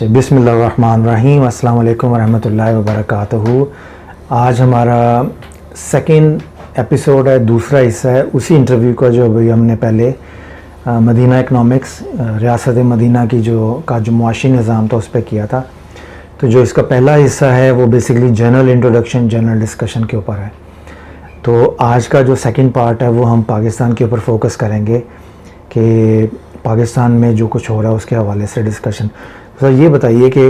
اچھا، بسم اللہ الرحمن الرحیم، السلام علیکم ورحمۃ اللہ وبرکاتہ۔ آج ہمارا سیکنڈ ایپیسوڈ ہے، دوسرا حصہ ہے اسی انٹرویو کا جو ابھی ہم نے پہلے مدینہ اکنامکس، ریاست مدینہ کی جو معاشی نظام تھا اس پہ کیا تھا۔ تو جو اس کا پہلا حصہ ہے وہ basically general introduction, general discussion کے اوپر ہے۔ تو آج کا جو سیکنڈ پارٹ ہے وہ ہم پاکستان کے اوپر فوکس کریں گے کہ پاکستان میں جو کچھ ہو رہا ہے اس کے حوالے سے ڈسکشن۔ سر یہ بتائیے کہ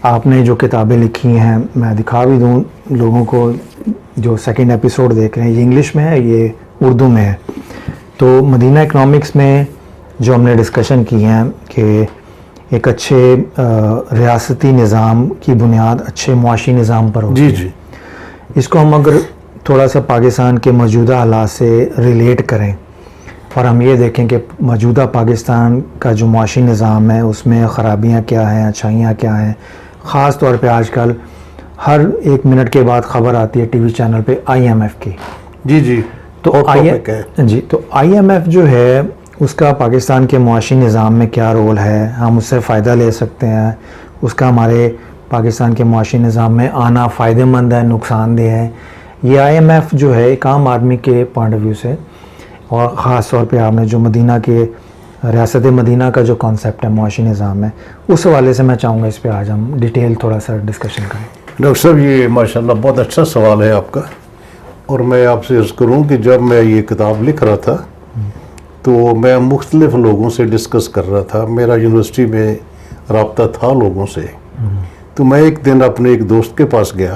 آپ نے جو کتابیں لکھی ہیں، میں دکھا بھی دوں لوگوں کو جو سیکنڈ ایپیسوڈ دیکھ رہے ہیں، یہ انگلش میں ہے، یہ اردو میں ہے۔ تو مدینہ اکنامکس میں جو ہم نے ڈسکشن کی ہیں کہ ایک اچھے ریاستی نظام کی بنیاد اچھے معاشی نظام پر ہوتی ہے۔ جی اس کو ہم اگر تھوڑا سا پاکستان کے موجودہ حالات سے ریلیٹ کریں اور ہم یہ دیکھیں کہ موجودہ پاکستان کا جو معاشی نظام ہے اس میں خرابیاں کیا ہیں، اچھائیاں کیا ہیں، خاص طور پہ آج کل ہر ایک منٹ کے بعد خبر آتی ہے ٹی وی چینل پہ IMF کی۔ جی تو آئی ایم ایف جو ہے اس کا پاکستان کے معاشی نظام میں کیا رول ہے، ہم اس سے فائدہ لے سکتے ہیں، اس کا ہمارے پاکستان کے معاشی نظام میں آنا فائدہ مند ہے، نقصان دہ ہے؟ یہ IMF جو ہے ایک عام آدمی کے پوائنٹ آف ویو سے، اور خاص طور پہ آپ نے جو مدینہ کے ریاست مدینہ کا جو کانسیپٹ ہے معاشی نظام ہے، اس حوالے سے میں چاہوں گا اس پہ آج ہم ڈیٹیل تھوڑا سا ڈسکشن کریں۔ ڈاکٹر صاحب، یہ ماشاءاللہ بہت اچھا سوال ہے آپ کا، اور میں آپ سے عرض کروں کہ جب میں یہ کتاب لکھ رہا تھا تو میں مختلف لوگوں سے ڈسکس کر رہا تھا، میرا یونیورسٹی میں رابطہ تھا لوگوں سے۔ تو میں ایک دن اپنے ایک دوست کے پاس گیا،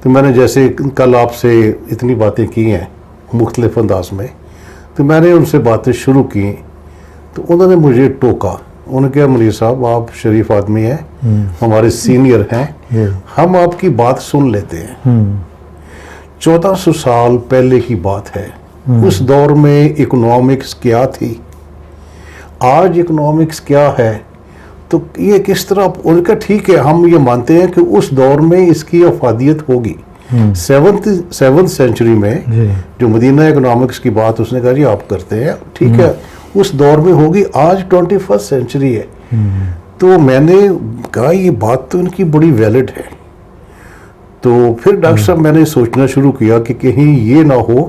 تو میں نے جیسے کل آپ سے اتنی باتیں کی ہیں مختلف انداز میں، تو میں نے ان سے باتیں شروع کی، تو انہوں نے مجھے ٹوکا۔ انہوں نے کہا منیر صاحب آپ شریف آدمی ہیں، ہمارے سینئر ہیں، ہم آپ کی بات سن لیتے ہیں۔ 1400 سال پہلے کی بات ہے، اس دور میں اکنامکس کیا تھی، آج اکنامکس کیا ہے، تو یہ کس طرح؟ ان کا ٹھیک ہے، ہم یہ مانتے ہیں کہ اس دور میں اس کی افادیت ہوگی۔ 7th سینچری میں جو مدینہ اکنامکس کی بات اس نے کہا جی آپ کرتے ہیں، ٹھیک ہے، اس دور میں ہوگی، آج 21 سینچری ہے۔ تو میں نے کہا یہ بات تو ان کی بڑی ویلڈ ہے۔ تو پھر ڈاکٹر صاحب میں نے سوچنا شروع کیا کہ کہیں یہ نہ ہو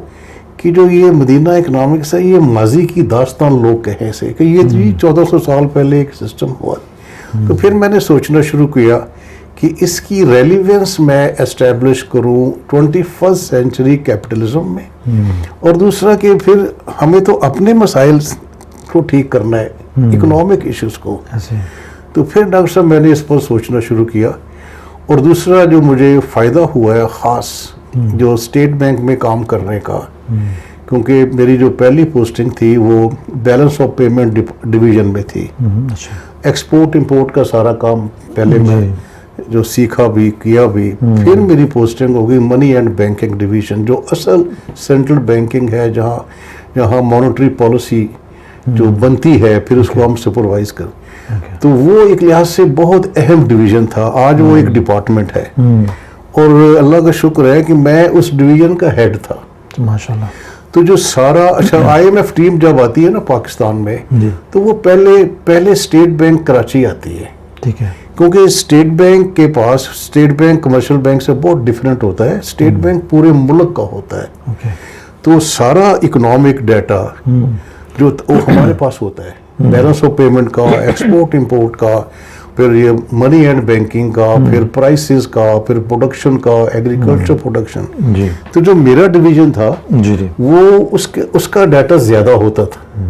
کہ جو یہ مدینہ اکنامکس ہے یہ ماضی کی داستان لوگ کہیں سے کہ یہ 1400 سال پہلے ایک سسٹم ہوا۔ تو پھر میں نے سوچنا شروع کیا کہ اس کی ریلیونس میں اسٹیبلش کروں 21 سینچری کیپٹلزم میں، اور دوسرا کہ پھر ہمیں تو اپنے مسائل کو ٹھیک کرنا ہے، اکنامک ایشوز کو۔ تو پھر ڈاکٹر صاحب میں نے اس پر سوچنا شروع کیا، اور دوسرا جو مجھے فائدہ ہوا ہے خاص جو اسٹیٹ بینک میں کام کرنے کا، کیونکہ میری جو پہلی پوسٹنگ تھی وہ بیلنس آف پیمنٹ ڈویژن میں تھی۔ ایکسپورٹ امپورٹ کا سارا کام پہلے میں جو سیکھا بھی کیا بھی، پھر میری پوسٹنگ ہوگی منی اینڈ بینکنگ ڈویژن، جو اصل سینٹرل بینکنگ ہے، جہاں مانیٹری پالیسی جو بنتی ہے پھر اس کو ہم سپروائز کریں۔ تو وہ ایک لحاظ سے بہت اہم ڈویژن تھا، آج وہ ایک ڈپارٹمنٹ ہے، اور اللہ کا شکر ہے کہ میں اس ڈویژن کا ہیڈ تھا ماشاءاللہ۔ تو جو سارا اچھا IMF ٹیم جب آتی ہے نا پاکستان میں، تو وہ پہلے اسٹیٹ بینک کراچی آتی ہے، ٹھیک ہے، کیونکہ اسٹیٹ بینک کے پاس، اسٹیٹ بینک کمرشل بینک سے بہت ڈیفرنٹ ہوتا ہے، اسٹیٹ بینک پورے ملک کا ہوتا ہے، تو سارا اکنامک ڈیٹا جو وہ ہمارے پاس ہوتا ہے، بیلنس آف پیمنٹ کا، ایکسپورٹ امپورٹ کا، پھر یہ منی اینڈ بینکنگ کا، پھر پرائسز کا، پھر پروڈکشن کا، ایگریکلچر پروڈکشن۔ تو جو میرا ڈویژن تھا وہ اس کا ڈیٹا زیادہ ہوتا تھا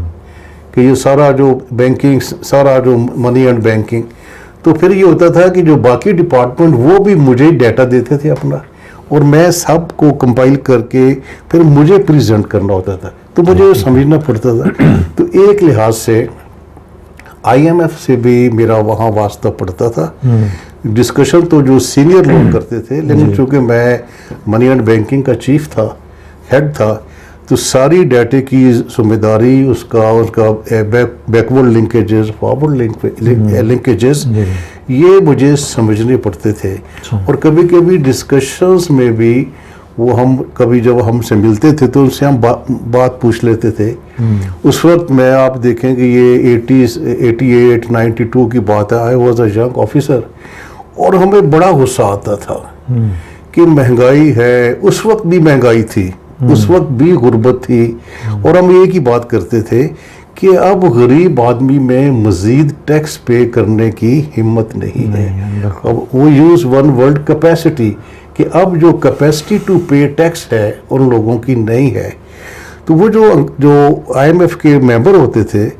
کہ یہ سارا جو بینکنگ، سارا جو منی اینڈ بینکنگ، تو پھر یہ ہوتا تھا کہ جو باقی ڈپارٹمنٹ وہ بھی مجھے ڈیٹا دیتے تھے اپنا، اور میں سب کو کمپائل کر کے پھر مجھے پریزنٹ کرنا ہوتا تھا، تو مجھے سمجھنا پڑتا تھا۔ تو ایک لحاظ سے IMF سے بھی میرا وہاں واسطہ پڑتا تھا، ڈسکشن تو جو سینئر لوگ کرتے تھے، لیکن چونکہ میں منی اینڈ بینکنگ کا چیف تھا، ہیڈ تھا، تو ساری ڈیٹے کی ذمہ داری اس کا بیکورڈ لنکیجز، فارورڈ لنکیجز، یہ مجھے سمجھنے پڑتے تھے، اور کبھی کبھی ڈسکشنز میں بھی وہ ہم کبھی جب ہم سے ملتے تھے تو ان سے ہم بات پوچھ لیتے تھے. اس وقت میں آپ دیکھیں کہ یہ 88 92 کی بات ہے. I was a young officer اور ہمیں بڑا غصہ آتا تھا کہ مہنگائی ہے. اس وقت بھی مہنگائی تھی, اس وقت بھی غربت تھی, اور ہم ایک ہی بات کرتے تھے کہ اب غریب آدمی میں مزید ٹیکس پے کرنے کی ہمت نہیں ہے. اب وہ یوز ون ورڈ کیپیسٹی, کہ اب جو کیپیسٹی ٹو پے ٹیکس ہے ان لوگوں کی نہیں ہے. تو وہ جو آئی ایم ایف کے ممبر ہوتے تھے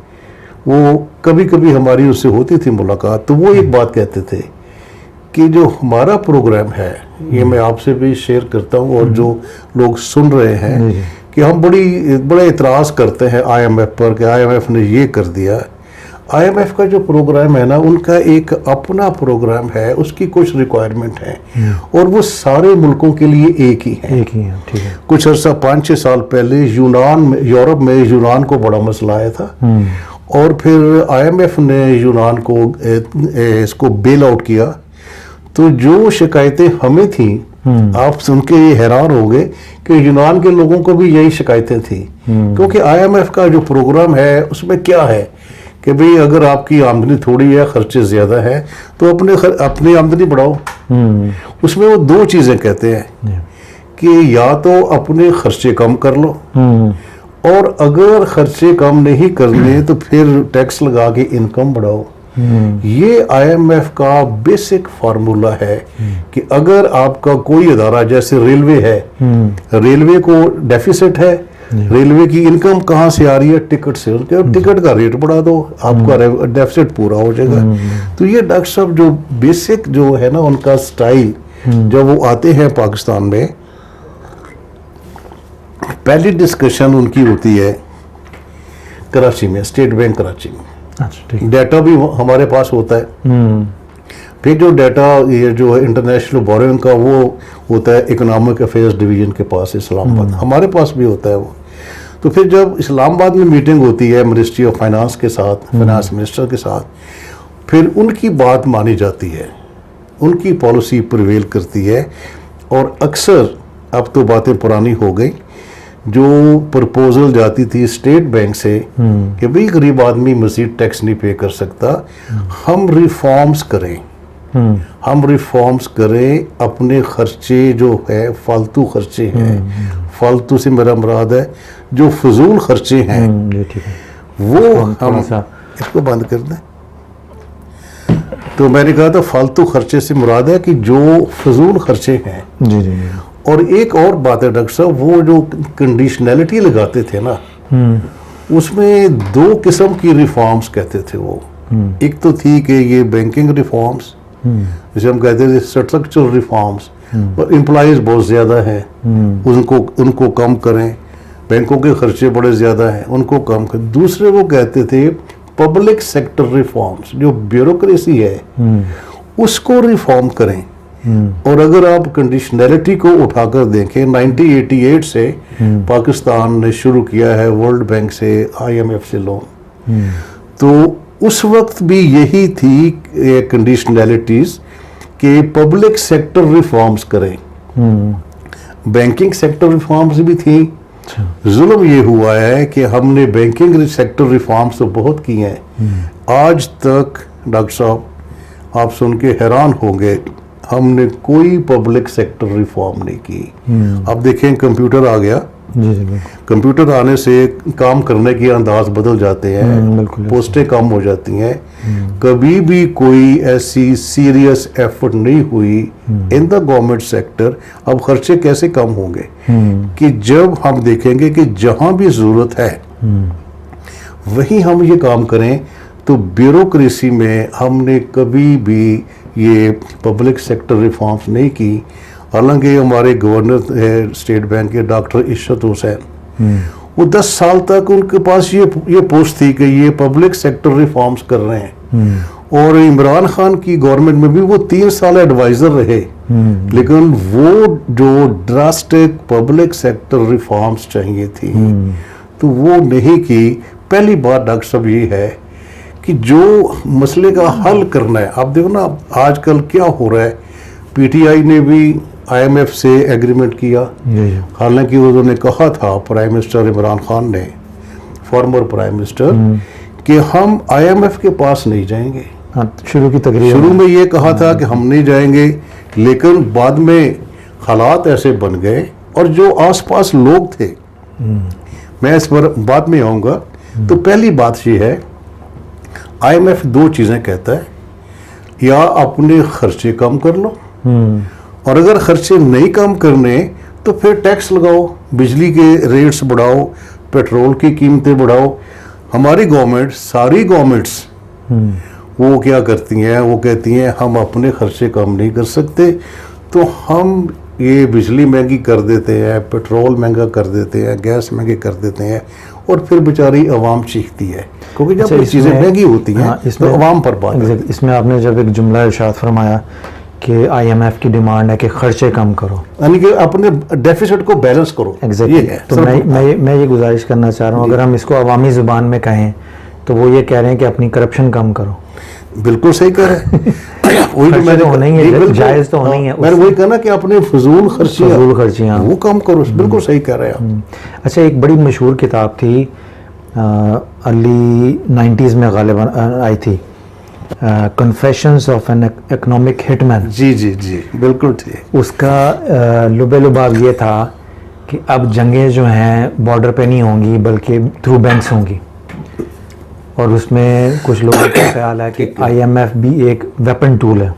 وہ کبھی کبھی ہماری اس سے ہوتی تھی ملاقات, تو وہ ایک بات کہتے تھے کہ جو ہمارا پروگرام ہے, یہ میں آپ سے بھی شیئر کرتا ہوں اور جو لوگ سن رہے ہیں, کہ ہم بڑے اعتراض کرتے ہیں آئی ایم ایف پر کہ آئی ایم ایف نے یہ کر دیا. آئی ایم ایف کا جو پروگرام ہے نا, ان کا ایک اپنا پروگرام ہے, اس کی کچھ ریکوائرمنٹ ہیں اور وہ سارے ملکوں کے لیے ایک ہی ہے. کچھ عرصہ 5-6 سال پہلے یورپ میں یونان کو بڑا مسئلہ آیا تھا, اور پھر آئی ایم ایف نے یونان کو اس کو بیل آؤٹ کیا. تو جو شکایتیں ہمیں تھیں, آپ سن کے یہ حیران ہو گئے کہ یونان کے لوگوں کو بھی یہی شکایتیں تھیں, کیونکہ آئی ایم ایف کا جو پروگرام ہے اس میں کیا ہے کہ بھئی اگر آپ کی آمدنی تھوڑی ہے, خرچے زیادہ ہیں, تو اپنی آمدنی بڑھاؤ. اس میں وہ 2 چیزیں کہتے ہیں کہ یا تو اپنے خرچے کم کر لو, اور اگر خرچے کم نہیں کرنے تو پھر ٹیکس لگا کے انکم بڑھاؤ. یہ آئی ایم ایف کا بیسک فارمولا ہے کہ اگر آپ کا کوئی ادارہ جیسے ریلوے ہے, ریلوے کو ڈیفیسٹ ہے, ریلوے کی انکم کہاں سے آ رہی ہے؟ ٹکٹ سے. ٹکٹ کا ریٹ بڑھا دو, آپ کا ڈیفیسٹ پورا ہو جائے گا. تو یہ ڈاکٹر صاحب جو بیسک جو ہے نا ان کا سٹائل, جب وہ آتے ہیں پاکستان میں, پہلی ڈسکشن ان کی ہوتی ہے کراچی میں, اسٹیٹ بینک کراچی میں. ڈیٹا بھی ہمارے پاس ہوتا ہے. پھر جو ڈیٹا یہ جو انٹرنیشنل بورنگ کا وہ ہوتا ہے اکنامک افیئرز ڈویژن کے پاس اسلام آباد, ہمارے پاس بھی ہوتا ہے وہ. تو پھر جب اسلام آباد میں میٹنگ ہوتی ہے منسٹری آف فائنانس کے ساتھ, فائنانس منسٹر کے ساتھ, پھر ان کی بات مانی جاتی ہے, ان کی پالیسی پریویل کرتی ہے. اور اکثر اب تو باتیں پرانی ہو گئی, جو پرپوزل جاتی تھی اسٹیٹ بینک سے کہ بھئی غریب آدمی مزید ٹیکس نہیں پے کر سکتا, ہم ریفارمز کریں, اپنے خرچے جو ہے فالتو خرچے ہیں, فالتو سے میرا مراد ہے جو فضول خرچے ہیں, وہ ہم اس کو بند کر دیں. تو میں نے کہا تھا فالتو خرچے سے مراد ہے کہ جو فضول خرچے ہیں. اور ایک اور بات ہے ڈاکٹر صاحب, وہ جو کنڈیشنلٹی لگاتے تھے نا, اس میں 2 قسم کی ریفارمز کہتے تھے وہ. ایک تو تھی کہ یہ بینکنگ ریفارمز, جسے ہم کہتے تھے اسٹرکچرل ریفارمز, اور امپلائیز بہت زیادہ ہیں, ان کو کم کریں, بینکوں کے خرچے بڑے زیادہ ہیں, ان کو کم کریں. دوسرے وہ کہتے تھے پبلک سیکٹر ریفارمز, جو بیوروکریسی ہے اس کو ریفارم کریں. اور اگر آپ کنڈیشنلٹی کو اٹھا کر دیکھیں, 1988 سے پاکستان نے شروع کیا ہے ورلڈ بینک سے, آئی ایم ایف سے لون, تو اس وقت بھی یہی تھی کنڈیشنلٹیز کہ پبلک سیکٹر ریفارمز کریں. بینکنگ سیکٹر ریفارمز بھی تھیں. ظلم یہ ہوا ہے کہ ہم نے بینکنگ سیکٹر ریفارمز تو بہت کی ہیں, آج تک ڈاکٹر صاحب آپ سن کے حیران ہوں گے, ہم نے کوئی پبلک سیکٹر ریفارم نہیں کی. اب دیکھیں کمپیوٹر آ گیا, کمپیوٹر آنے سے کام کرنے کے انداز بدل جاتے ہیں, پوسٹیں کم ہو جاتی ہیں. کبھی بھی کوئی ایسی سیریس ایفرٹ نہیں ہوئی ان دا گورنمنٹ سیکٹر. اب خرچے کیسے کم ہوں گے کہ جب ہم دیکھیں گے کہ جہاں بھی ضرورت ہے وہیں ہم یہ کام کریں. تو بیوروکریسی میں ہم نے کبھی بھی یہ پبلک سیکٹر ریفارمز نہیں کی. حالانکہ ہمارے گورنر ہے اسٹیٹ بینک کے ڈاکٹر عشرت حسین, وہ 10 سال تک ان کے پاس یہ پوسٹ تھی کہ یہ پبلک سیکٹر ریفارمز کر رہے ہیں. اور عمران خان کی گورنمنٹ میں بھی وہ 3 سال ایڈوائزر رہے, لیکن وہ جو ڈراسٹک پبلک سیکٹر ریفارمز چاہیے تھی تو وہ نہیں کی. پہلی بات ڈاکٹر صاحب یہ ہے کہ جو مسئلے کا حل کرنا ہے, آپ دیکھو نا آج کل کیا ہو رہا ہے, پی ٹی آئی نے بھی IMF سے ایگریمنٹ کیا, حالانکہ انہوں نے کہا تھا پرائم منسٹر عمران خان نے, فارمر پرائم منسٹر, کہ ہم IMF کے پاس نہیں جائیں گے. شروع کی تقریر شروع میں یہ کہا تھا کہ ہم نہیں جائیں گے, لیکن بعد میں حالات ایسے بن گئے, اور جو آس پاس لوگ تھے, میں اس پر بعد میں آؤں گا. تو پہلی بات یہ ہے, IMF دو چیزیں کہتا ہے, یا اپنے خرچے کم کر لو, اور اگر خرچے نہیں کم کرنے تو پھر ٹیکس لگاؤ, بجلی کے ریٹس بڑھاؤ, پیٹرول کی قیمتیں بڑھاؤ. ہماری گورنمنٹ, ساری گورنمنٹس وہ کیا کرتی ہیں, وہ کہتی ہیں ہم اپنے خرچے کم نہیں کر سکتے, تو ہم یہ بجلی مہنگی کر دیتے ہیں, پیٹرول مہنگا کر دیتے ہیں, گیس مہنگے کر دیتے ہیں, اور پھر بیچاری عوام چیختی ہے, کیونکہ جب یہ چیزیں مہنگی ہوتی ہیں تو عوام پر بات ہے. اس میں آپ نے جب ایک جملہ ارشاد فرمایا کہ IMF کی ڈیمانڈ ہے کہ خرچے کم کرو, یعنی کہ اپنے ڈیفیسٹ کو بیلنس کرو. تو میں یہ گزارش کرنا چاہ رہا ہوں, اگر ہم اس کو عوامی زبان میں کہیں تو وہ یہ کہہ رہے ہیں کہ اپنی کرپشن کم کرو. بالکل صحیح کہہ رہے ہیں, جائز تو ہونا ہی ہے. میں نے وہی کہا نا کہ اپنے فضول خرچیاں وہ کم کرو. بالکل صحیح کہہ رہے ہیں آپ. اچھا, ایک بڑی مشہور کتاب تھی, ارلی 90s میں غالباً آئی تھی, کنفیشنز آف این اکنامک ہٹ مین. جی جی جی بالکل ٹھیک. اس کا لب لباب یہ تھا کہ اب جنگیں جو ہیں بارڈر پہ نہیں ہوں گی بلکہ تھرو بینکس ہوں گی, اور اس میں کچھ لوگوں کا خیال ہے کہ IMF بھی ایک ویپن ٹول ہے.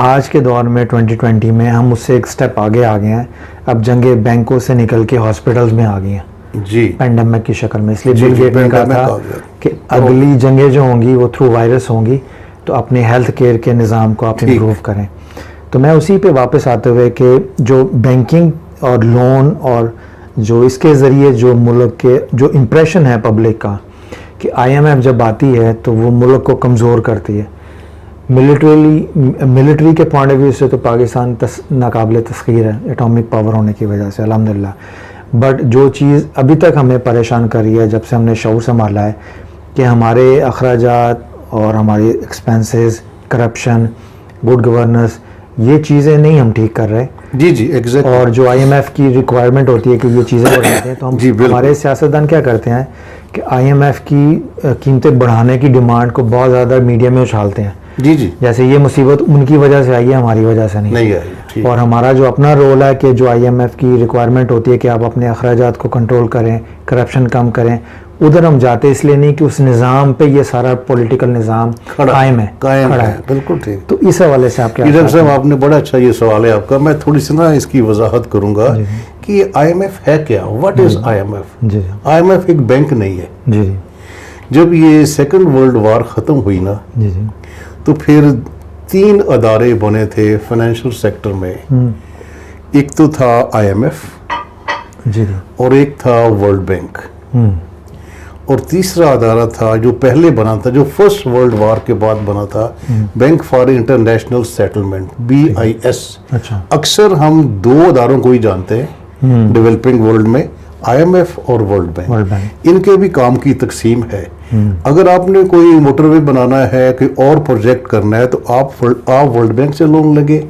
آج کے دور میں 2020 میں ہم اس سے ایک سٹیپ آگے آ گئے ہیں, اب جنگیں بینکوں سے نکل کے ہاسپٹلز میں آ گئی ہیں جی, پینڈیمک کی شکل میں. اس لیے بل گیٹ نے کہا تھا کہ اگلی جنگیں جو ہوں گی وہ تھرو وائرس ہوں گی, تو اپنے ہیلتھ کیئر کے نظام کو آپ امپروو کریں. تو میں اسی پہ واپس آتے ہوئے کہ جو بینکنگ اور لون اور جو اس کے ذریعے جو ملک کے جو امپریشن ہے پبلک کا کہ IMF جب آتی ہے تو وہ ملک کو کمزور کرتی ہے. ملٹری کے پوائنٹ آف ویو سے تو پاکستان ناقابل تسخیر ہے ایٹامک پاور ہونے کی وجہ سے الحمدللہ, بٹ جو چیز ابھی تک ہمیں پریشان کر رہی ہے جب سے ہم نے شعور سنبھالا ہے کہ ہمارے اخراجات اور ہماری ایکسپینسز, کرپشن, گڈ گورننس, یہ چیزیں نہیں ہم ٹھیک کر رہے. جی جی ایگزیکٹ. اور جو IMF کی ریکوائرمنٹ ہوتی ہے کہ یہ چیزیں بڑھاتے ہیں, تو ہم ہمارے سیاستدان کیا کرتے ہیں کہ IMF کی قیمتیں بڑھانے کی ڈیمانڈ کو بہت زیادہ میڈیا میں اچھالتے ہیں. جی جی, جیسے یہ مصیبت ان کی وجہ سے آئی ہے, ہماری وجہ سے نہیں آئی. اور ہمارا جو اپنا رول ہے کہ جو IMF کی ریکوائرمنٹ ہوتی ہے کہ آپ اپنے اخراجات کو کنٹرول کریں, کرپشن کم کریں, ادھر ہم جاتے اس لیے نہیں کہ اس نظام پہ یہ سارا پولیٹیکل نظام قائم ہے. بالکل ٹھیک. تو اس حوالے سے آپ کیا ڈاکٹر صاحب, آپ نے بڑا اچھا یہ سوال ہے آپ کا. میں تھوڑی سی نا اس کی وضاحت کروں گا کہ IMF ہے کیا, واٹ از IMF. IMF ایک بینک نہیں ہے. جی, جب یہ سیکنڈ ورلڈ وار ختم ہوئی نا, تو پھر 3 ادارے بنے تھے فائنینشیل سیکٹر میں. ایک تو تھا IMF, اور ایک تھا ورلڈ بینک, اور تیسرا ادارہ تھا جو پہلے بنا تھا, جو فرسٹ ورلڈ وار کے بعد بنا تھا, bank for international settlement, BIS. اکثر ہم 2 اداروں کو ہی جانتے ہیں ڈیولپنگ ورلڈ میں, IMF اور ورلڈ بینک. ان کے بھی کام کی تقسیم ہے. اگر آپ نے کوئی موٹر وے بنانا ہے, کوئی اور پروجیکٹ کرنا ہے, تو آپ ورلڈ بینک سے لون لگے.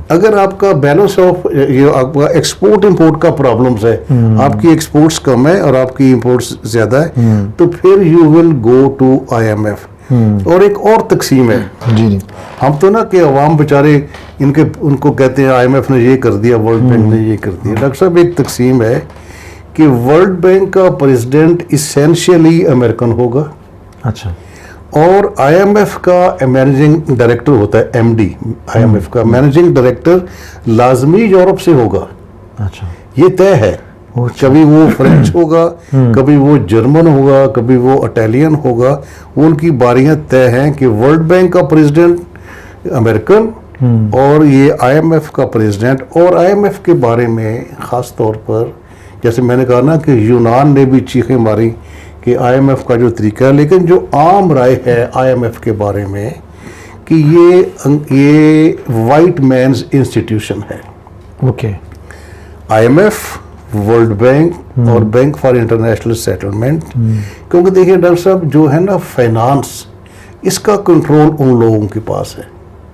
اگر آپ کا بیلنس آف ایکسپورٹ امپورٹ کا پرابلمس ہے, آپ کی ایکسپورٹس کم ہے اور آپ کی امپورٹس زیادہ ہے, تو پھر you will go to IMF. اور ایک اور تقسیم ہے. ہم تو نا کہ عوام بیچارے ان کو کہتے ہیں IMF نے یہ کر دیا, ورلڈ بینک نے یہ کر دیا. ڈاکٹر صاحب, ایک تقسیم ہے کہ ورلڈ بینک کا پریزیڈنٹ اسینشیلی امریکن ہوگا. اچھا. اور IMF کا مینیجنگ ڈائریکٹر ہوتا ہے, MD. IMF کا مینیجنگ ڈائریکٹر لازمی یورپ سے ہوگا. اچھا, یہ طے ہے. کبھی وہ فرینچ ہوگا, کبھی وہ جرمن ہوگا, کبھی وہ اٹیلین ہوگا. وہ ان کی باریاں طے ہیں کہ ورلڈ بینک کا پریزیڈنٹ امریکن, اور یہ IMF کا پریزیڈنٹ. اور IMF کے بارے میں خاص طور پر جیسے میں نے کہا نا کہ یونان نے بھی چیخیں ماری کہ IMF کا جو طریقہ ہے, لیکن جو عام رائے ہے IMF کے بارے میں کہ یہ وائٹ مینز انسٹیٹیوشن ہے. اوکے. IMF, ورلڈ بینک اور بینک فار انٹرنیشنل سیٹلمنٹ. کیونکہ دیکھیے ڈاکٹر صاحب, جو ہے نا فائنانس, اس کا کنٹرول ان لوگوں کے پاس ہے.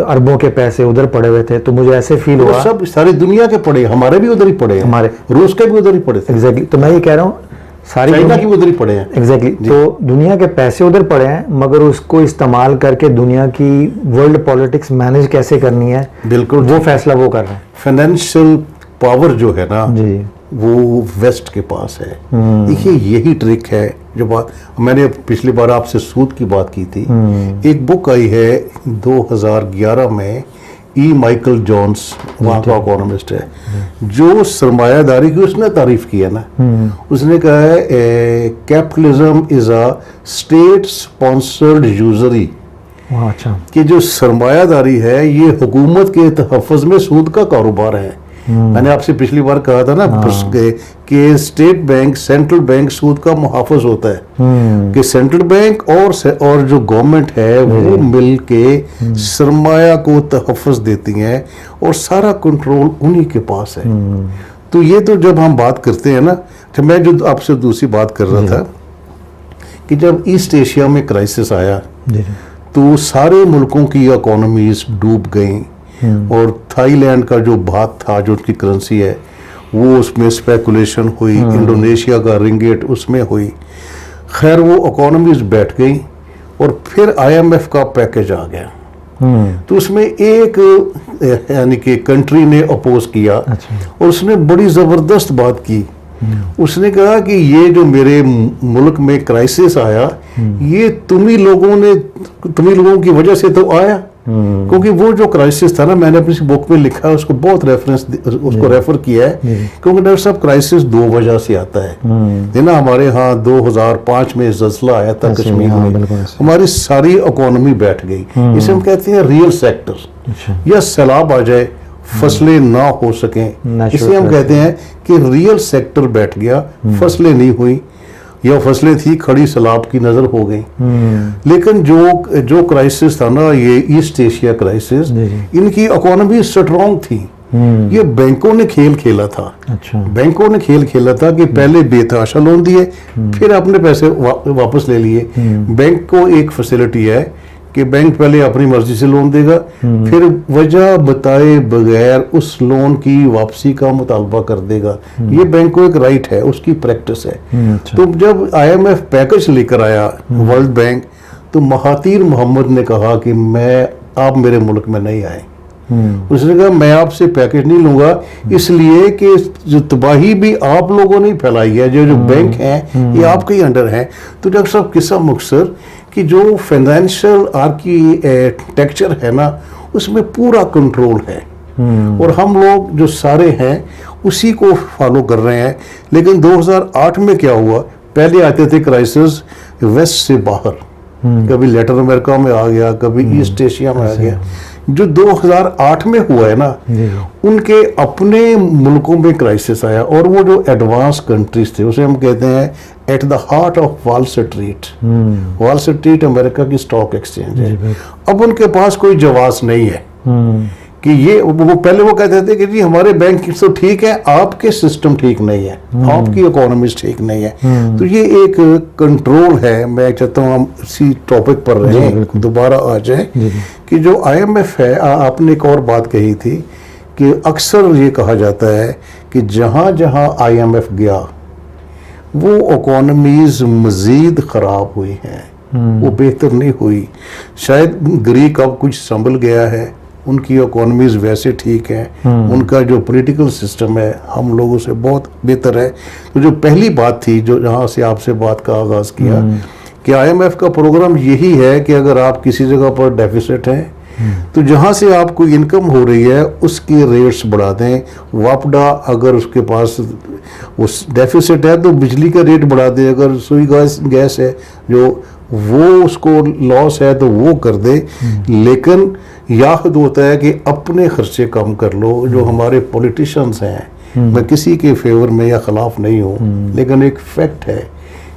اربوں کے پیسے ادھر پڑے ہوئے تھے, تو مجھے ایسے فیل ہوا سب ساری دنیا کے پڑے, ہمارے بھی ادھر ہی پڑے ہیں, ہمارے روس کے بھی ادھر ہی پڑے تھے, ایگزیکٹلی. تو میں یہ کہہ رہا ہوں ساری چائنا کی بھی ادھر ہی پڑے ہیں, ایگزیکٹلی. تو دنیا کے پیسے ادھر پڑے ہیں, مگر اس کو استعمال کر کے دنیا کی ورلڈ پالیٹکس مینیج کیسے کرنی ہے, بالکل وہ فیصلہ وہ کر رہے ہیں. فائنینشیل پاور جو ہے نا جی وہ ویسٹ کے پاس ہے. دیکھیے یہی ٹرک ہے جو بات میں نے پچھلی بار آپ سے سود کی بات کی تھی. ایک بک آئی ہے 2011 میں, ای مائیکل جونز وہاں کا اکانومسٹ ہے, جو سرمایہ داری کی اس نے تعریف کی ہے نا, اس نے کہا ہے capitalism is a state sponsored usury, اچھا کہ جو سرمایہ داری ہے یہ حکومت کے تحفظ میں سود کا کاروبار ہے. میں نے آپ سے پچھلی بار کہا تھا نا کہ اسٹیٹ بینک سینٹرل بینک سود کا محافظ ہوتا ہے, کہ سینٹرل بینک اور جو گورنمنٹ ہے وہ مل کے سرمایہ کو تحفظ دیتی ہیں اور سارا کنٹرول انہی کے پاس ہے. تو یہ تو جب ہم بات کرتے ہیں نا, میں جو آپ سے دوسری بات کر رہا تھا کہ جب ایسٹ ایشیا میں کرائسس آیا تو سارے ملکوں کی اکانومیز ڈوب گئیں, اور تھائی لینڈ کا جو بات تھا جو ان کی کرنسی ہے وہ اس میں اسپیکولیشن ہوئی, انڈونیشیا کا رنگیٹ اس میں ہوئی. خیر وہ اکانومیز بیٹھ گئیں اور پھر IMF کا پیکج آ گیا. تو اس میں ایک یعنی کہ کنٹری نے اپوز کیا اور اس نے بڑی زبردست بات کی. اس نے کہا کہ یہ جو میرے ملک میں کرائسس آیا یہ تمہیں لوگوں کی وجہ سے تو آیا, کیونکہ وہ جو کرائسس تھا نا, میں نے اپنی بک میں لکھا ہے, اس کو بہت اس کو ریفر کیا ہے, کیونکہ ڈاکٹر صاحب کرائسس 2 وجہ سے آتا ہے نا. ہمارے ہاں 2005 میں زلزلہ آیا تھا کشمیر میں, ہماری ساری اکانومی بیٹھ گئی. اسے ہم کہتے ہیں ریئل سیکٹر, یا سیلاب آ جائے فصلیں نہ ہو سکیں, اسے ہم کہتے ہیں کہ ریئل سیکٹر بیٹھ گیا, فصلیں نہیں ہوئی یا فصلیں تھی کھڑی سیلاب کی نظر ہو گئی. لیکن جو کرائسس تھا نا یہ ایسٹ ایشیا کرائسس, ان کی اکانومی سٹرونگ تھی. یہ بینکوں نے کھیل کھیلا تھا, بینکوں نے کھیل کھیلا تھا کہ پہلے بے تحاشا لون دیے پھر اپنے پیسے واپس لے لیے. بینک کو ایک فیسلٹی ہے کہ بینک پہلے اپنی مرضی سے لون دے گا, پھر وجہ بتائے بغیر اس لون کی واپسی کا مطالبہ کر دے گا. یہ بینک کو ایک رائٹ ہے, اس کی پریکٹس ہے. تو جب IMF پیکج لے کر آیا ورلڈ بینک, تو مہاتیر محمد نے کہا کہ آپ میرے ملک میں نہیں آئے. اس نے کہا میں آپ سے پیکج نہیں لوں گا, اس لیے کہ جو تباہی بھی آپ لوگوں نے پھیلائی ہے, جو بینک ہیں یہ آپ کے ہی انڈر ہیں. تو ڈاکٹر صاحب قصہ مختصر کہ جو فائنینشیل آرکیٹیکچر ہے نا اس میں پورا کنٹرول ہے, اور ہم لوگ جو سارے ہیں اسی کو فالو کر رہے ہیں. لیکن 2008 میں کیا ہوا, پہلے آتے تھے کرائسس ویسٹ سے باہر, کبھی لیٹن امریکہ میں آ گیا, کبھی ایسٹ ایشیا میں آ گیا. جو 2008 میں ہوا ہے نا ان کے اپنے ملکوں میں کرائسس آیا, اور وہ جو ایڈوانس کنٹریز تھے اسے ہم کہتے ہیں at the heart of Wall Street. Wall Street امریکہ کی اسٹاک ایکسچینج ہے. اب ان کے پاس کوئی جواز نہیں ہے کہ یہ وہ پہلے وہ کہتے تھے کہ جی ہمارے بینک تو ٹھیک ہے, آپ کے سسٹم ٹھیک نہیں ہے, آپ کی اکانومیز ٹھیک نہیں ہے. تو یہ ایک کنٹرول ہے. میں چاہتا ہوں ہم اسی ٹاپک پر رہیں, دوبارہ آ جائیں کہ جو IMF ہے. آپ نے ایک اور بات کہی تھی کہ اکثر یہ کہا جاتا ہے کہ جہاں جہاں IMF گیا وہ اکانومیز مزید خراب ہوئی ہیں, وہ بہتر نہیں ہوئی. شاید گریک اب کچھ سنبھل گیا ہے, ان کی اکانومیز ویسے ٹھیک ہیں, ان کا جو پولیٹیکل سسٹم ہے ہم لوگوں سے بہت بہتر ہے. تو جو پہلی بات تھی جو جہاں سے آپ سے بات کا آغاز کیا کہ IMF کا پروگرام یہی ہے کہ اگر آپ کسی جگہ پر ڈیفیسٹ ہیں تو جہاں سے آپ کو انکم ہو رہی ہے اس کی ریٹس بڑھا دیں. واپڈا اگر اس کے پاس اس ڈیفیسٹ ہے تو بجلی کا ریٹ بڑھا دیں, اگر سوئی گیس ہے جو وہ اس کو لاس ہے تو وہ کر دے. لیکن یاد ہوتا ہے کہ اپنے خرچے کم کر لو. جو ہمارے پولیٹیشنز ہیں, میں کسی کے فیور میں یا خلاف نہیں ہوں, لیکن ایک فیکٹ ہے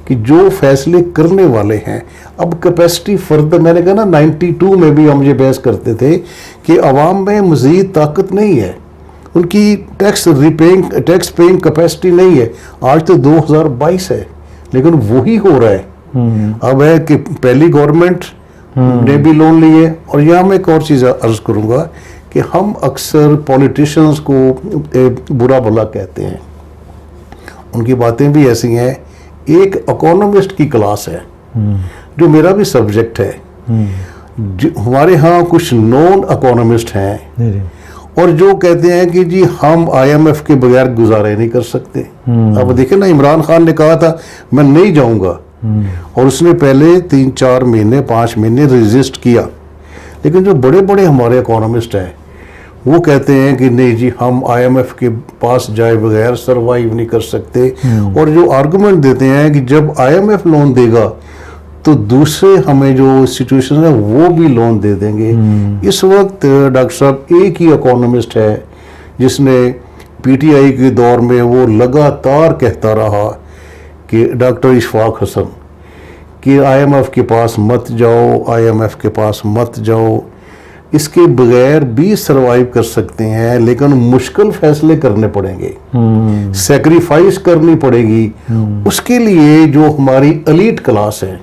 کہ جو فیصلے کرنے والے ہیں, اب کیپیسٹی فردر, میں نے کہا نا 92 میں بھی ہم یہ بحث کرتے تھے کہ عوام میں مزید طاقت نہیں ہے, ان کی ٹیکس پیئنگ کیپیسٹی نہیں ہے. آج تو 2022 ہے لیکن وہی ہو رہا ہے. اب ہے کہ پہلی گورنمنٹ نے بھی لون لیے. اور یہاں میں ایک اور چیز عرض کروں گا کہ ہم اکثر پولیٹیشنز کو برا بھلا کہتے ہیں, ان کی باتیں بھی ایسی ہیں. ایک اکانومسٹ کی کلاس ہے جو میرا بھی سبجیکٹ ہے. ہمارے ہاں کچھ نون اکانومسٹ ہیں اور جو کہتے ہیں کہ جی ہم IMF کے بغیر گزارے نہیں کر سکتے. اب دیکھیں نا, عمران خان نے کہا تھا میں نہیں جاؤں گا, اور اس نے پہلے 3-4 مہینے 5 مہینے ریزسٹ کیا. لیکن جو بڑے بڑے ہمارے اکانومسٹ ہیں وہ کہتے ہیں کہ نہیں جی ہم IMF کے پاس جائے بغیر سروائیو نہیں کر سکتے. اور جو آرگومنٹ دیتے ہیں کہ جب IMF لون دے گا تو دوسرے ہمیں جو سچویشن ہے وہ بھی لون دے دیں گے. اس وقت ڈاکٹر صاحب ایک ہی اکانومسٹ ہے جس نے PTI کے دور میں وہ لگاتار کہتا رہا کہ ڈاکٹر اشفاق حسن کہ IMF کے پاس مت جاؤ, IMF کے پاس مت جاؤ, اس کے بغیر بھی سروائیو کر سکتے ہیں لیکن مشکل فیصلے کرنے پڑیں گے, سیکریفائس کرنی پڑے گی. اس کے لیے جو ہماری ایلیٹ کلاس ہے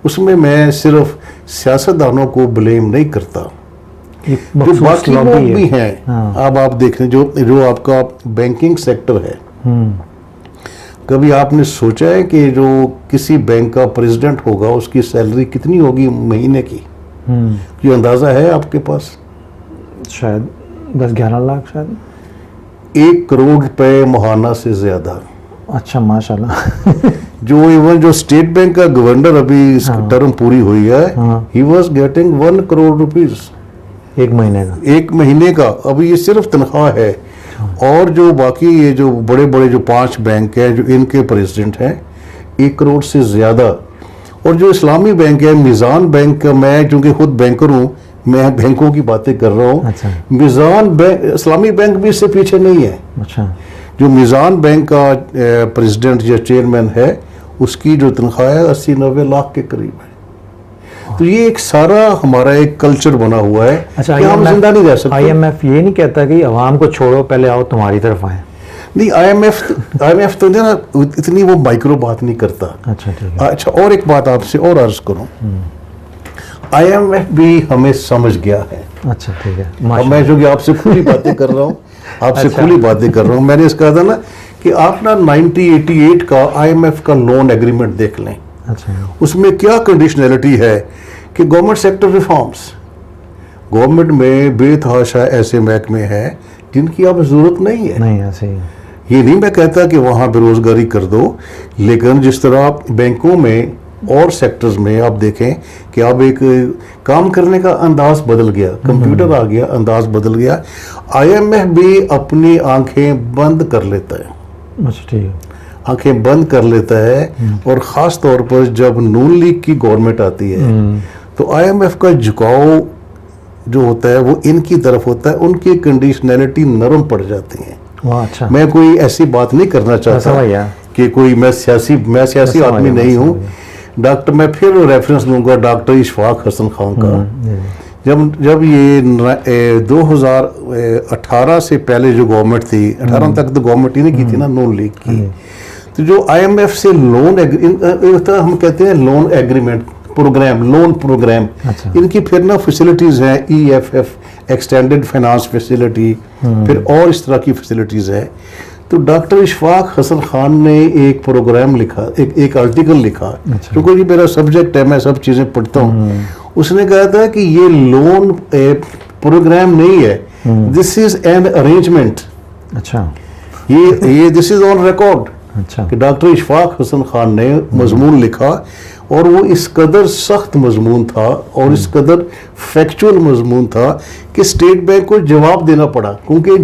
اس میں صرف سیاستدانوں کو بلیم نہیں کرتا, جو باقی لوگ بھی ہیں. اب آپ دیکھیں جو آپ کا بینکنگ سیکٹر ہے, کبھی آپ نے سوچا ہے کہ جو کسی بینک کا پریزیڈنٹ ہوگا اس کی سیلری کتنی ہوگی مہینے کی؟ یہ اندازہ ہے آپ کے پاس؟ شاید 10-11 لاکھ, شاید 1 کروڑ روپے ماہانہ سے زیادہ. اچھا ماشاءاللہ. جو ایون جو اسٹیٹ بینک کا گورنر ابھی اس کی ٹرم پوری ہوئی ہے, he was getting 1 crore rupees ایک مہینے کا. ابھی یہ صرف تنخواہ ہے. اور جو باقی یہ جو بڑے بڑے جو 5 بینک ہیں جو ان کے پریزیڈنٹ ہیں 1 کروڑ سے زیادہ. اور جو اسلامی بینک ہے میزان بینک کا, میں چونکہ خود بینکر ہوں میں بینکوں کی باتیں کر رہا ہوں, میزان بینک اسلامی بینک بھی اس سے پیچھے نہیں ہے. جو میزان بینک کا پریزیڈنٹ یا چیئرمین ہے اس کی جو تنخواہ ہے 80-90 لاکھ کے قریب ہے. تو یہ ایک سارا ہمارا ایک کلچر بنا ہوا ہے کہ ہم زندہ نہیں رہ سکتے. IMF یہ نہیں کہتا کہ عوام کو چھوڑو پہلے آؤ تمہاری طرف آئیں. نہیں, IMF تو نا اتنی وہ مائکرو بات نہیں کرتا. اچھا اور ایک بات آپ سے اور عرض کروں, IMF بھی ہمیں سمجھ گیا ہے. اچھا ٹھیک ہے. میں جو کہ آپ سے کھلی باتیں کر رہا ہوں, میں نے اس کہا تھا نا کہ آپ نا 1988 کا IMF کا لون ایگریمنٹ دیکھ لیں. اس میں کیا کنڈیشنلٹی ہے کہ گورنمنٹ سیکٹر ریفارمز, گورنمنٹ میں بے تحاشا ایسے محکمے ہیں جن کی اب ضرورت نہیں ہے. یہ نہیں میں کہتا کہ وہاں بے روزگاری کر دو, لیکن جس طرح بینکوں میں اور سیکٹرز میں آپ دیکھیں کہ اب ایک کام کرنے کا انداز بدل گیا, کمپیوٹر آ گیا, انداز بدل گیا. IMF بھی اپنی آنکھیں بند کر لیتا ہے, آنکھیں بند کر لیتا ہے. اور خاص طور پر جب نون لیگ کی گورنمنٹ آتی ہے تو IMF کا جھکاؤ جو ہوتا ہے وہ ان کی طرف ہوتا ہے, ان کی کنڈیشنلٹی نرم پڑ جاتی ہیں. میں کوئی ایسی بات نہیں کرنا چاہتا کہ کوئی میں سیاسی آدمی نہیں ہوں. ڈاکٹر میں پھر ریفرنس لوں گا ڈاکٹر اشفاق حسن خان کا. جب یہ 2018 سے پہلے جو گورنمنٹ تھی, 18 تک تو گورنمنٹ ہی نہیں کی تھی نا نون لیگ کی, تو جو IMF سے لون ہم کہتے ہیں loan agreement program, loan program, ان کی پھر نا فیسلٹیز ہیں EFF ایکسٹینڈڈ فائنانس فیسلٹی, پھر اور اس طرح کی فیسلٹیز ہیں. تو ڈاکٹر اشفاق حسن خان نے ایک پروگرام لکھا, ایک آرٹیکل لکھا, کیونکہ یہ میرا سبجیکٹ ہے, میں سب چیزیں پڑھتا ہوں. اس نے کہا تھا کہ یہ لون پروگرام نہیں ہے, دس از این ارینجمنٹ. یہ دس از آن ریکارڈ کہ ڈاکٹر اشفاق حسن خان نے مضمون لکھا, اور وہ اس قدر سخت مضمون تھا اور اس قدر فیکچول مضمون تھا کہ اسٹیٹ بینک کو جواب دینا پڑا, کیونکہ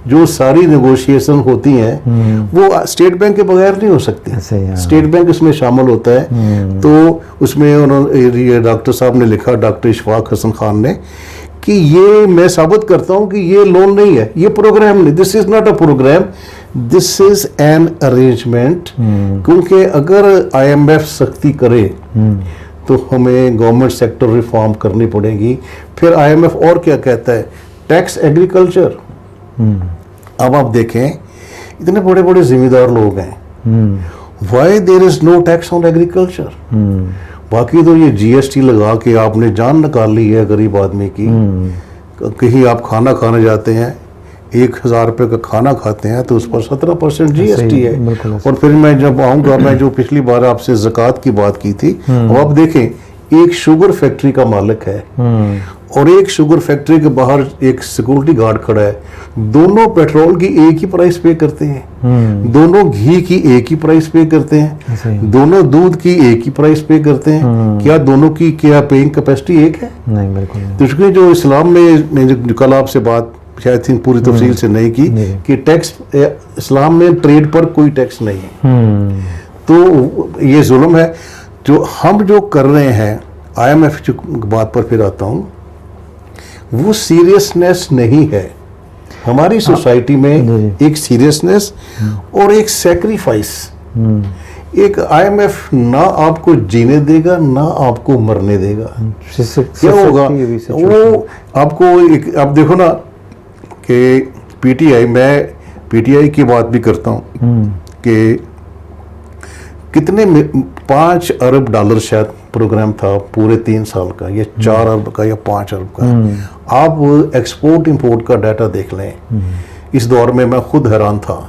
جو ساری نیگوشیشن ہوتی ہیں وہ اسٹیٹ بینک کے بغیر نہیں ہو سکتی. اسٹیٹ بینک اس میں شامل ہوتا ہے. تو اس میں یہ ڈاکٹر صاحب نے لکھا, ڈاکٹر اشفاق حسن خان نے, کہ یہ میں ثابت کرتا ہوں کہ یہ لون نہیں ہے, یہ پروگرام نہیں, this is not a program, this is an arrangement. کیونکہ اگر IMF سختی کرے تو ہمیں گورنمنٹ سیکٹر ریفارم کرنی پڑے گی. پھر IMF اور کیا کہتا ہے, ٹیکس ایگریکلچر. اب آپ دیکھیں اتنے بڑے بڑے ذمہ دار لوگ ہیں, why there is no tax on agriculture, باقی تو یہ GST لگا کے آپ نے جان نکال لی ہے غریب آدمی کی. کہیں آپ کھانا کھانے جاتے ہیں 1,000 روپے کا کھانا کھاتے ہیں تو اس پر 17% GST ہے. اور پھر میں جب آؤں گا, میں جو پچھلی بار آپ سے زکوٰۃ کی بات کی تھی, اب آپ دیکھیں ایک شوگر فیکٹری کا مالک ہے اور ایک شوگر فیکٹری کے باہر ایک سیکورٹی گارڈ کھڑا ہے. دونوں پیٹرول کی ایک ہی پرائس پے کرتے ہیں, دونوں گھی کی ایک ہی پرائس پے کرتے ہیں, دونوں دودھ کی ایک ہی پرائس پے کرتے ہیں. کیا دونوں کی کیا پیئنگ کیپیسٹی ایک ہے؟ نہیں, بالکل نہیں. تو چونکہ جو اسلام میں جو کل آپ سے بات شاید پوری تفصیل سے نہیں کی کہ ٹیکس اسلام میں ٹریڈ پر کوئی ٹیکس نہیں ہے. تو یہ ظلم ہے جو ہم جو کر رہے ہیں. IMF کی بات پر پھر آتا ہوں, وہ سیریسنس نہیں ہے ہماری سوسائٹی میں. ایک سیریسنس اور ایک سیکریفائس. ایک IMF نہ آپ کو جینے دے گا نہ آپ کو مرنے دے گا. کیا ہوگا وہ آپ کو آپ دیکھو نا کہ PTI, میں PTI کی بات بھی کرتا ہوں کہ کتنے 5 ارب ڈالر شاید پروگرام تھا پورے 3 سال کا, یا 4 ارب کا یا 5 ارب کا. آپ ایکسپورٹ امپورٹ کا ڈیٹا دیکھ لیں. اس دور میں خود حیران تھا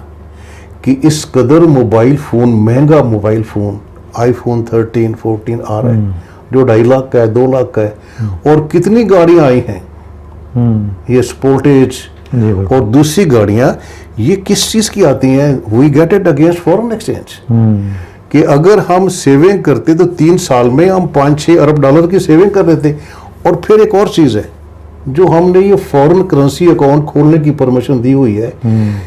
کہ اس قدر موبائل فون, مہنگا موبائل فون iPhone 13 14 آ رہا ہے جو 2.5 لاکھ کا ہے, 2 لاکھ کا ہے. اور کتنی گاڑیاں آئی ہیں یہ سپورٹیج اور دوسری گاڑیاں, یہ کس چیز کی آتی ہیں؟ We get it against foreign exchange. کہ اگر ہم سیونگ کرتے تو 3 سال میں ہم 5-6 ارب ڈالر کی سیونگ کر رہے تھے. اور پھر ایک اور چیز ہے جو ہم نے یہ فورن کرنسی اکاؤنٹ کھولنے کی پرمیشن دی ہوئی ہے.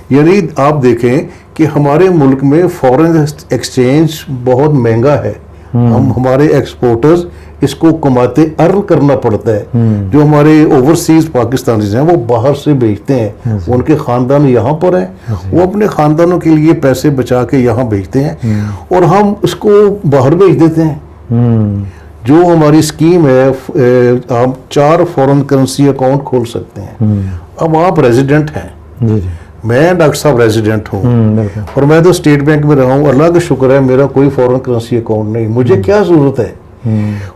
یعنی آپ دیکھیں کہ ہمارے ملک میں فورن ایکسچینج بہت مہنگا ہے. ہمارے ایکسپورٹرز اس کو کماتے ارن کرنا پڑتا ہے. جو ہمارے اوورسیز پاکستانیز ہیں وہ باہر سے بیچتے ہیں, ان کے خاندان یہاں پر ہیں, وہ اپنے خاندانوں کے لیے پیسے بچا کے یہاں بیچتے ہیں اور ہم اس کو باہر بیچ دیتے ہیں. جو ہماری اسکیم ہے, آپ 4 فورن کرنسی اکاؤنٹ کھول سکتے ہیں. اب آپ ریزیڈنٹ ہیں, میں ڈاکٹر صاحب ریزیڈنٹ ہوں اور میں تو اسٹیٹ بینک میں رہا ہوں. اللہ کا شکر ہے میرا کوئی فورن کرنسی اکاؤنٹ نہیں. مجھے کیا ضرورت ہے؟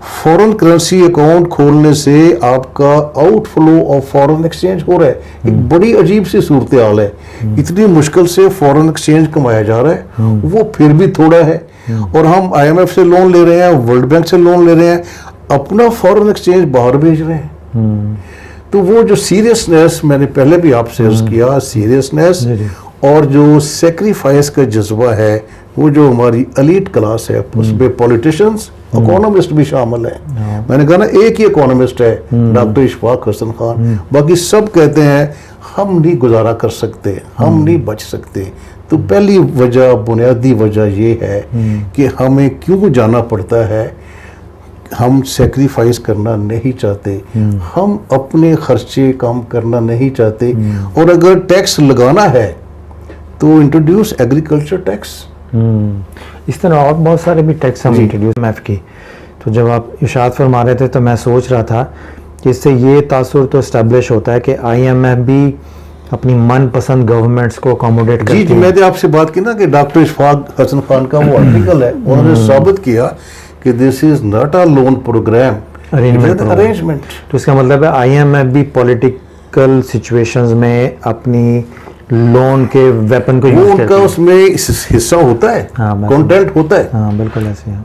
فورن کرنسی اکاؤنٹ کھولنے سے آپ کا out flow of foreign exchange ہو رہا ہے. ایک بڑی عجیب سی صورتحال ہے. اتنی مشکل سے فورن ایکسچینج کمایا جا رہا ہے, وہ پھر بھی تھوڑا ہے. اور ہم IMF سے لون لے رہے ہیں, ورلڈ بینک سے لون لے رہے ہیں, اپنا فورن ایکسچینج باہر بھیج رہے ہیں. تو وہ جو سیریسنس میں نے پہلے بھی آپ سے عرض کیا, سیریسنس اور جو سیکریفائس کا جذبہ ہے, وہ جو ہماری الیٹ کلاس ہے, اس میں پولیٹیشنز, اکانومسٹ بھی شامل ہیں. میں نے کہا نا ایک ہی اکانومسٹ ہے ڈاکٹر اشفاق حسن خان, باقی سب کہتے ہیں ہم نہیں گزارا کر سکتے, ہم نہیں بچ سکتے. تو پہلی وجہ, بنیادی وجہ یہ ہے کہ ہمیں کیوں جانا پڑتا ہے. ہم سیکریفائس کرنا نہیں چاہتے, ہم اپنے خرچے کم کرنا نہیں چاہتے. اور اگر ٹیکس لگانا ہے تو انٹروڈیوس ایگریکلچر ٹیکس. اس طرح اور بہت سارے بھی ٹیکس ہم انٹروڈیوس IMF کی. تو جب آپ ارشاد فرما رہے تھے تو میں سوچ رہا تھا کہ اس سے یہ تاثر تو اسٹیبلش ہوتا ہے کہ IMF بھی اپنی من پسند گورنمنٹس کو اکوموڈیٹ کرتی ہے. جی میں نے آپ سے بات کی نا کہ ڈاکٹر اشفاق حسن خان کا وہ آرٹیکل ہے, انہوں نے ثابت کیا کہ this is not a loan program, arrangement. تو اس کا مطلب ہے IMF بھی پولیٹیکل سچویشنز میں اپنی لون کے ویپن کو یوز کرتا ہے. اس میں حصہ ہوتا ہے, کنٹینٹ ہوتا ہے. ہاں بالکل ایسے ہے.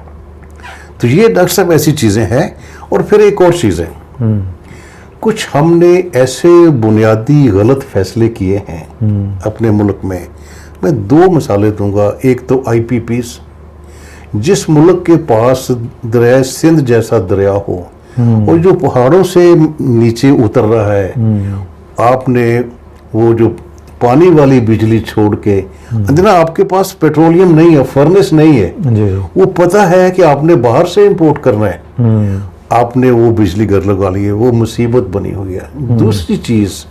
تو یہ ڈاکٹر صاحب ایسی چیزیں ہیں. اور پھر ایک اور چیز ہے, کچھ ہم نے ایسے بنیادی غلط فیصلے کیے ہیں اپنے ملک میں. میں 2 مثالیں دوں گا. ایک تو IPPs. جس ملک کے پاس دریائے سندھ جیسا دریا ہو اور جو پہاڑوں سے نیچے اتر رہا ہے, آپ نے وہ جو پانی والی بجلی چھوڑ کے, ادنا آپ کے پاس پیٹرولیم نہیں ہے, فرنس نہیں ہے, وہ پتہ ہے کہ آپ نے باہر سے امپورٹ کرنا ہے, آپ نے وہ بجلی گھر لگا لی ہے, وہ مصیبت بنی ہوئی ہے. دوسری چیز,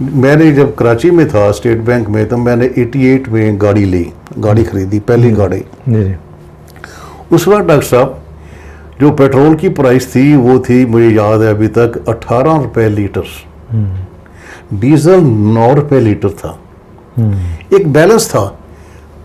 میں نے جب کراچی میں تھا اسٹیٹ بینک میں, تو میں نے 88 میں گاڑی خریدی, پہلی گاڑی. اس وقت ڈاکٹر صاحب جو پیٹرول کی پرائس تھی وہ تھی, مجھے یاد ہے ابھی تک, 18 روپے لیٹر. ڈیزل 9 روپے لیٹر تھا. ایک بیلنس تھا.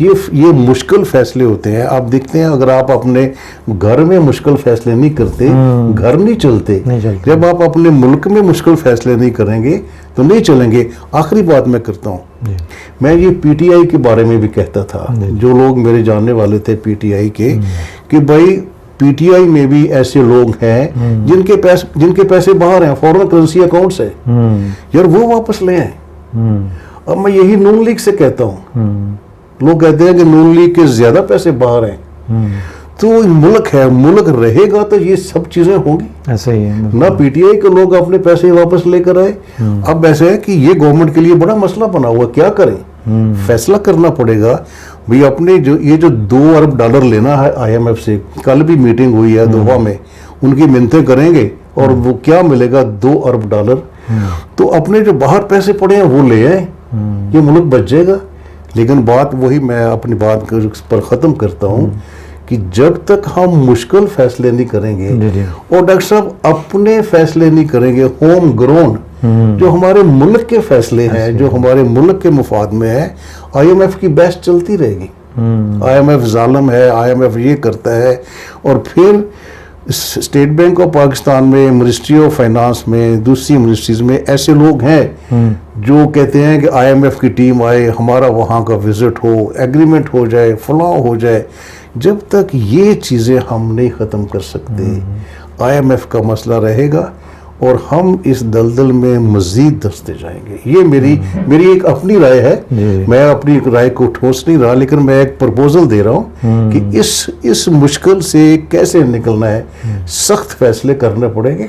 یہ مشکل فیصلے ہوتے ہیں. آپ دیکھتے ہیں اگر آپ اپنے گھر میں مشکل فیصلے نہیں کرتے گھر نہیں چلتے. جب آپ اپنے ملک میں مشکل فیصلے نہیں کریں گے تو نہیں چلیں گے. آخری بات میں کرتا ہوں, میں یہ پی ٹی آئی کے بارے میں بھی کہتا تھا, جو لوگ میرے جاننے والے تھے پی ٹی آئی کے, کہ بھائی پی ٹی آئی میں بھی ایسے لوگ ہیں جن کے پیسے باہر ہیں, فورن کرنسی اکاؤنٹس ہیں, یار وہ واپس لے آئیں. اب میں یہی نون لیگ سے کہتا ہوں. لوگ کہتے ہیں کہ نون لیگ کے زیادہ پیسے باہر ہیں, تو ملک ہے, ملک رہے گا تو یہ سب چیزیں ہوں گی. ایسا ہی ہے نہ پی ٹی آئی کے لوگ اپنے پیسے واپس لے کر آئے. اب ایسے ہے کہ یہ گورنمنٹ کے لیے بڑا مسئلہ بنا ہوا, کیا کریں, فیصلہ کرنا پڑے گا. بھئی اپنے یہ جو $2 ارب لینا ہے آئی ایم ایف سے, کل بھی میٹنگ ہوئی ہے دوحہ میں, ان کی منتیں کریں گے اور وہ کیا ملے گا $2 ارب. تو اپنے جو باہر پیسے پڑے ہیں وہ لے آئیں, یہ ملک بچ جائے گا. لیکن بات وہی, میں اپنی بات پر ختم کرتا ہوں کہ جب تک ہم مشکل فیصلے نہیں کریں گے, اور ڈاکٹر صاحب اپنے فیصلے نہیں کریں گے, ہوم گرون جو ہمارے ملک کے فیصلے ہیں, جو ہمارے ملک کے مفاد میں ہیں, آئی ایم ایف کی بحث چلتی رہے گی. آئی ایم ایف ظالم ہے, آئی ایم ایف یہ کرتا ہے. اور پھر اسٹیٹ بینک آف پاکستان میں, منسٹری آف فائنانس میں, دوسری منسٹریز میں ایسے لوگ ہیں جو کہتے ہیں کہ آئی ایم ایف کی ٹیم آئے, ہمارا وہاں کا وزٹ ہو, ایگریمنٹ ہو جائے, فلاں ہو جائے. جب تک یہ چیزیں ہم نہیں ختم کر سکتے, آئی ایم ایف کا مسئلہ رہے گا اور ہم اس دلدل میں مزید دھستے جائیں گے. یہ میری ایک اپنی رائے ہے, میں اپنی رائے کو ٹھوس نہیں رہا, لیکن میں ایک پرپوزل دے رہا ہوں کہ اس مشکل سے کیسے نکلنا ہے. سخت فیصلے کرنے پڑیں گے,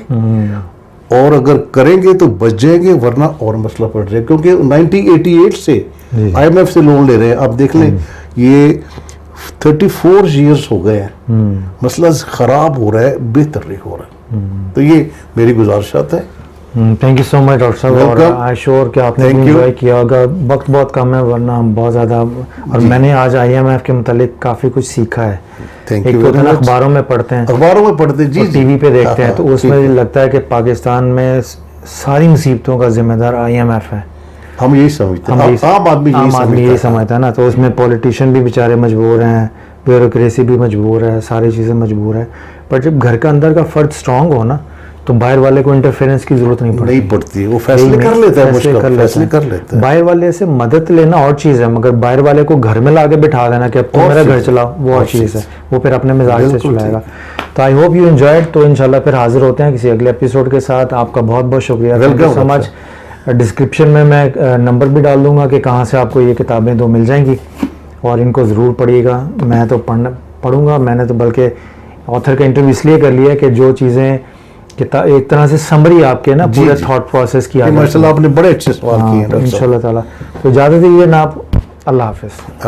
اور اگر کریں گے تو بچ جائیں گے, ورنہ اور مسئلہ پڑ جائے گا. کیونکہ 1988 سے آئی ایم ایف سے لون لے رہے ہیں. آپ دیکھ لیں, یہ 34 ایئرس ہو گئے ہیں, مسئلہ خراب ہو رہا ہے, بہتر نہیں ہو رہا ہے. تو یہ میری گزارشات ہے. Thank you so much doctor صاحب, اور آئی شور کہ آپ نے انجوائے کیا ہوگا. وقت بہت کم ہے ورنہ ہم بہت زیادہ, اور میں نے آج آئی ایم ایف کے متعلق کافی کچھ سیکھا ہے. ایک تو اخباروں میں پڑھتے ہیں, جی, ٹی وی پہ دیکھتے ہیں, تو اس میں لگتا ہے کہ پاکستان میں ساری مصیبتوں کا ذمہ دار آئی ایم ایف ہے. ہم یہی سمجھتے ہیں, عام آدمی یہی سمجھتا ہے نا. تو اس میں پولیٹیشین بھی بیچارے مجبور ہیں, بیوروکریسی بھی مجبور ہے, ساری چیزیں مجبور ہے. پر جب گھر کا اندر کا فرد اسٹرانگ ہو نا, تو باہر والے کو انٹرفیرنس کی ضرورت نہیں پڑتی, وہ فیصلے کر لیتا ہے. باہر والے سے مدد لینا اور چیز ہے, مگر باہر والے کو گھر میں لا کے بٹھا دینا کہ اب تو میرا گھر چلاؤ, وہ اور چیز ہے. وہ پھر اپنے مزاج سے چلائے گا. تو آئی ہوپ یو انجوائڈ. تو انشاءاللہ پھر حاضر ہوتے ہیں کسی اگلے ایپیسوڈ کے ساتھ. آپ کا بہت بہت شکریہ, thank you so much. Description میں نمبر بھی ڈال دوں گا کہ کہاں سے آپ کو یہ کتابیں دو مل جائیں گی, اور ان کو ضرور پڑھیے گا. میں تو پڑھوں گا. میں نے تو بلکہ آتھر کا انٹرویو اس لیے کر لیا کہ جو چیزیں ایک طرح سے سمری آپ کے نا پورے تھاٹ پروسیس کی, ماشاءاللہ آپ نے بڑے اچھے سوال کیے ہیں انشاءاللہ تعالیٰ. تو اجازت دیجیے نا آپ, اللہ حافظ.